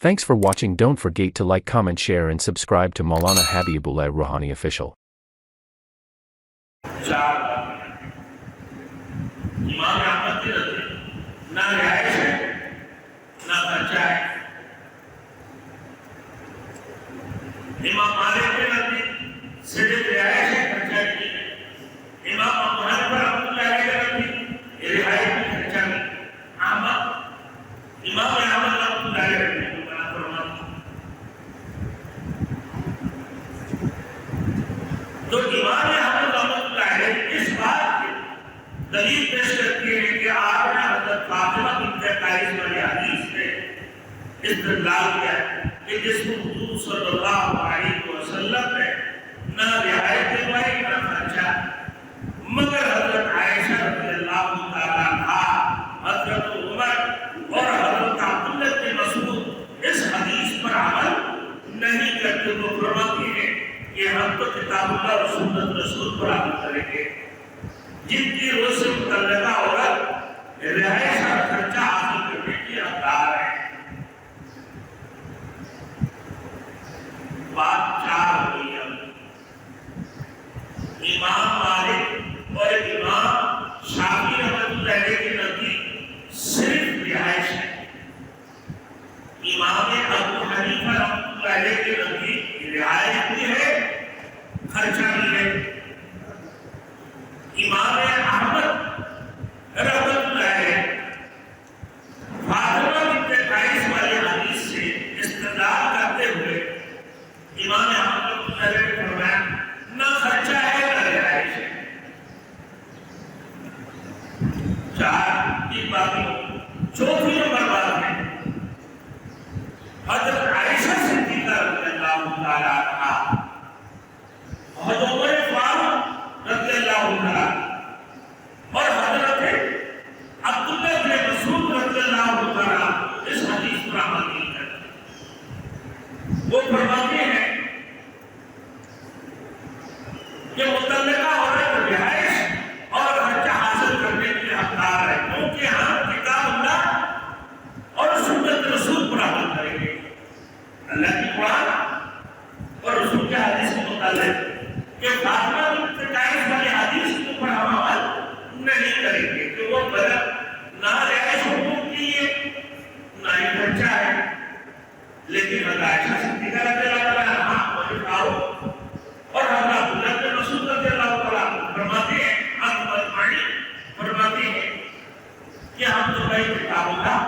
Thanks for watching. Don't forget to like, comment, share and subscribe to Maulana Habibullah Ruhani Official. इमाम अहमद की रज़ी ना रिहाइश है ना खर्चा है। इमाम मालिक की रज़ी सिर्फ रिहाइश है, खर्चा नहीं है। इमाम अबू हनीफा रहमतुल्लाह अलैहि की रज़ी रिहाइश भी खर्चा नहीं। इमाम अहमद रहमतुल्लाह अलैहि को बना फरमाते तो इमाम अहमद रहमतुल्लाह अलैहि इस बात दलील पेश करती है कि आपने हज़रत फातिमा बिन्त क़ैस वाली हदीस में इस्तेदलाल किया कि जिसको हुजूर सल्लल्लाहु अलैहि वसल्लम ने न रियायत दिलवाई न खर्चा, मगर हज़रत आयशा रज़ियल्लाहु तआला अन्हा, हज़रत उमर और हज़रत अब्दुल्लाह बिन मसूद इस हदीस पर अमल नहीं करते। वो फरमाती है कि हम तो किताबुल्लाह और सुन्नत रसूल पर अमल करेंगे। जिनकी रोज से मुतल्लिका औरत रिहाइश और खर्चा हासिल करने की हकदार है। बात चार हो गई है। इमाम मालिक और इमाम शाफी रहमतुल्लाह अलैहि के नजदीक सिर्फ रिहाइश है। इमाम अबू हनीफा रहमतुल्लाह अलैहि के नजदीक रिहाइश भी है, खर्चा भी है। इमाम अहमद रहमतुल्लाह अलैहि फातिमा बिन्त क़ैस वाली हदीस से इस्तेदलाल करते हुए इमाम अहमद रहमतुल्लाह अलैहि ने फरमाया न खर्चा है न रिहाइश है। चार की बातें। चौथी नंबर बात है हज़रत आयशा सिद्दीक़ा रज़ियल्लाहु तआला अन्हा, हज़रत उमर फारूक रज़ियल्लाहु तआला और हज़रत अब्दुल्लाह बिन मसूद रज़ियल्लाहु तआला इस हदीस पर अमल नहीं करते। वो फरमाते हैं कि मुतल्लिका औरत रिहाइश और खर्चा हासिल करने के हकदार है, क्योंकि हम किताबुल्लाह और सुन्नत रसूल पर अमल करेंगे। अल्लाह की कुरान और रसूल के हदीस के मुताबिक कि फातिमा बिन्त क़ैस वाली हदीस के ऊपर हम अमल नहीं करेंगे कि वो गलत ना रिहाइश हुकूम की है ना ही खर्चा है। लेकिन हज़रत आयशा सिद्दीक़ा रज़ियल्लाहु तआला अन्हा और फारूक और हज़रत अब्दुल्लाह बिन मसूद रज़ियल्लाहु तआला फरमाते हैं, फरमाते हैं कि हम तो भाई किताबुल्लाह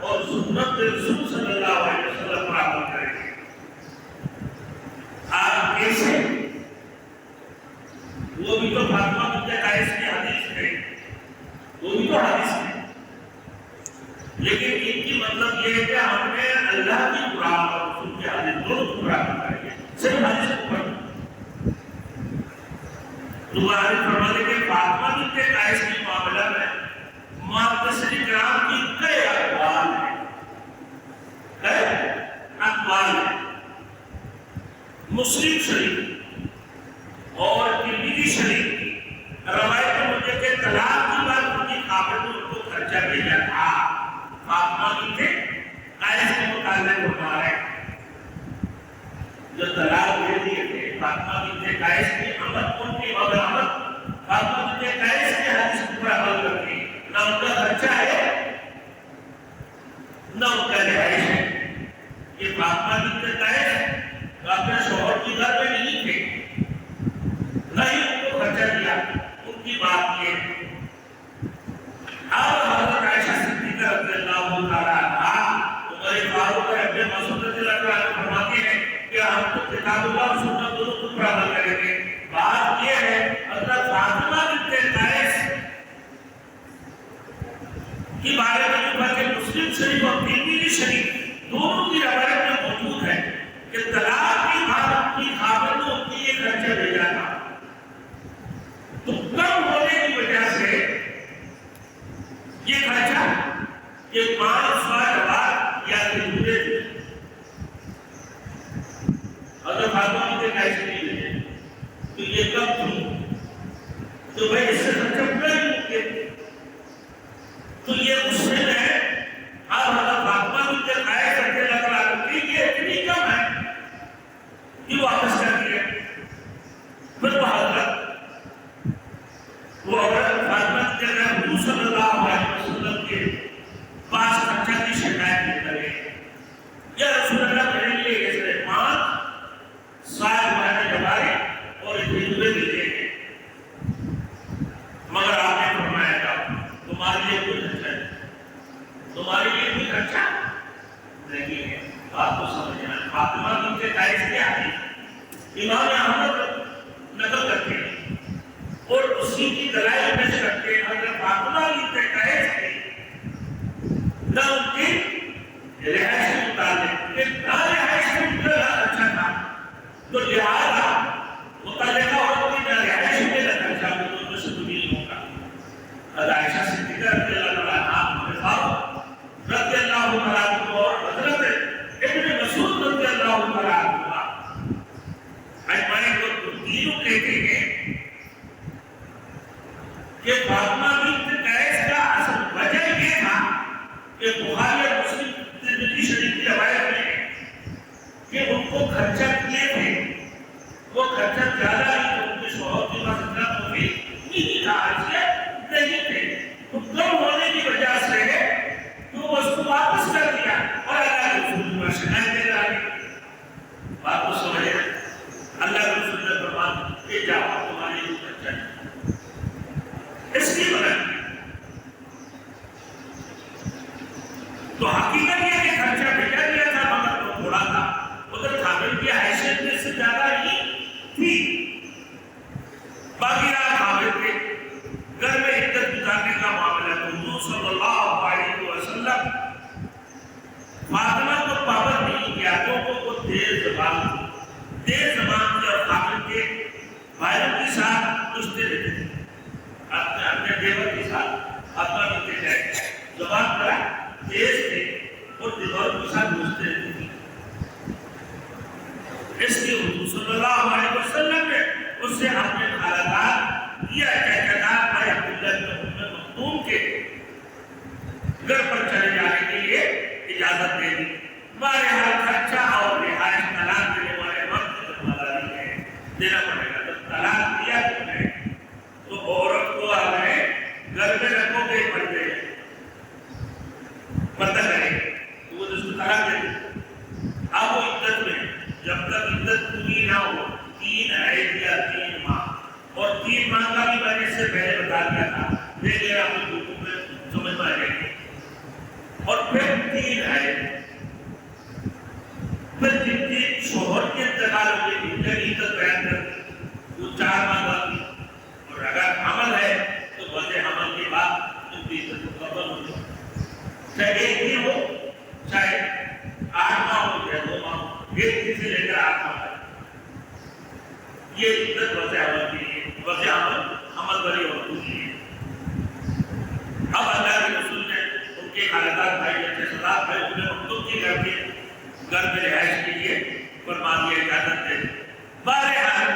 और सुन्नत रसूल सल्लल्लाहु अलैहि वसल्लम पर अमल करेंगे। आप कैसे? वो भी तो फातिमा बिन्त क़ैस की हदीस है, वो भी तो हदीस है। लेकिन इनकी मतलब ये है कि हमने अल्लाह की कुरान और रसूल की हदीस दोनों को पूरा करेंगे, सिर्फ हदीस को पढ़। तुम्हारे फरमाने के फातिमा बिन्त क़ैस के मामला में मुहद्दिसीन किराम की कई अक़वाल है। मुस्लिम शरीफ और तिरमिज़ी शरीफ की रवायत मुझे के तलाक की बात उनकी खातिर उनको खर्चा भेजा था। फातिमा बिन्त क़ैस के मुताबिक हमारे जो तलाक दे दिए थे फातिमा बिन्त क़ैस की अमल उनकी अमल फातिमा बिन्त क़ैस के हदीस पर अमल करके न उनका खर्चा है न उनका रिहाइश है। ये फातिमा बिन्त क़ैस अपने शौहर के घर में नहीं थे, नहीं उनको खर्चा दिया। उनकी बात ये अब हज़रत आयशा सिद्दीक़ा रज़ियल्लाहु तआला अन्हा, उमर फारूक और इब्न मसूद रज़ियल्लाहु तआला फरमाते हैं कि हम तो किताबुल्लाह और सुन्नत दोनों को पर अमल करेंगे। बात ये है हज़रत फातिमा बिन्त क़ैस के बारे में जो बात मुस्लिम शरीफ और तिरमिज़ी शरीफ दोनों की रवायत में मौजूद है कि तलाक की बात की खातिर को उनकी ये खर्चा भेजा था। तो कम होने की वजह से ये खर्चा ये 5 बार या दूसरे अगर फातिमा बिन्त क़ैस नहीं भेजे तो ये कब थी? तो भाई इससे खर्चा पूरा नहीं होंगे। तो ये उससे है अब हज़रत फातिमा बिन्त क़ैस रज़ियल्लाहु तआला की تمہارے لیے کوئی خرچہ نہیں ہے. بات کو سمجھنا. فاطمہ بنت قیس کے حدیث امام احمد نقل کرتے ہیں اور اسی کی دلائل پیش کرتے ہیں. حضرت فاطمہ بنت قیس کے نہ ان کی رہائش کے متعلق کہ نہ رہائش کے متعلق اچھا تھا تو لہٰذا متعلقہ عورت کی نہ رہائش میں نہ خرچہ ہو تو ان سے دلیل ہوگا. حضرت عائشہ صدیقہ رضی اللہ عنہا رضی اللہ تعالیٰ عنہ اور حضرت ابن مسعود رضی اللہ تعالیٰ عنہ اجمعین کو تینوں کہتے ہیں کہ فاطمہ بنت قیس کا اصل وجہ یہ تھا کہ بخاری اور مسلم ترمذی شریف کی روایت میں ہے کہ ان کو خرچہ کیے تھے وہ خرچہ زیادہ ہی تو ان کے شوہر کے پاس اتنا موفق نہیں تھا. حیثیت نہیں تھے تو کم ہونے کی وجہ سے تو اس کو واپس کر دیا اور اللہ کے رسول کو شکایت دے رہا ہے. بات کو سمجھے. اللہ کے رسول نے فرمایا کہ جاؤ تمہارے لیے خرچہ نہیں. اس کی وجہ تو حقیقت یہ کہ خرچہ بھیجا گیا تھا مگر تو تھوڑا تھا. ادھر خامن کی حیثیت میں سے زیادہ ہی تھی. باقی رہا خامن کے گھر میں عدت گزارنے کا معاملہ. تو حضور صلی اللہ علیہ وسلم فاطمہ کو پابند نہیں کیا کیونکہ وہ تیز زبان تھی اور خامن کے بھائیوں کے ساتھ رشتے رہتے تھے. اپنے دیور کے ساتھ اپنا رشتے رہتے تھے. زبان پر تیز تھے اور دیور کے ساتھ رشتے رہتے تھے. اس لیے حضور صلی اللہ علیہ وسلم نے اس سے اپنے خالدار یا چچادار بھائی عبداللہ بن ام مکتوم کے گھر پر چلے جانے کے لیے اجازت دے دی. بہرحال خرچہ اور رہائش طلاق دینے والے وقت کی ذمہ داری ہے دینا پڑے گا. جب طلاق دیا تم نے تو عورت کو اپنے گھر میں رکھو گے پردے پردہ کرے تو وہ اس کو طلاق دے دی. اب وہ عدت میں جب تک عدت پوری نہ ہو 3 عید یا 3 ماہ اور 3 ماہ کا بھی میں نے سے پہلے بتا دیا تھا دیکھ آپ کو حکم میں سمجھ میں آ جائے گی. اور پھر 3 عید پھر جتنی شوہر کے انتقال ہو گئی جب عدت بیان کر وہ 4 ماہ بعد اور اگر حمل ہے تو وجہ حمل کے بعد ان کی عدت مکمل ہو جائے. چاہے ایک دن ہو چاہے 8 ماہ ہو چاہے 2 ماہ ہو ایک دن سے لے کر 8 ماہ تک یہ عدت وجہ حمل کی ہے. وجہ حمل بری ہوتی ہے. اب اللہ کے رسول نے ان کے خالدار بھائی اچھے صداق بھائی انہیں مکتوم کے گھر میں رہائش کے لیے فرما دیا اجازت دے. بہرحال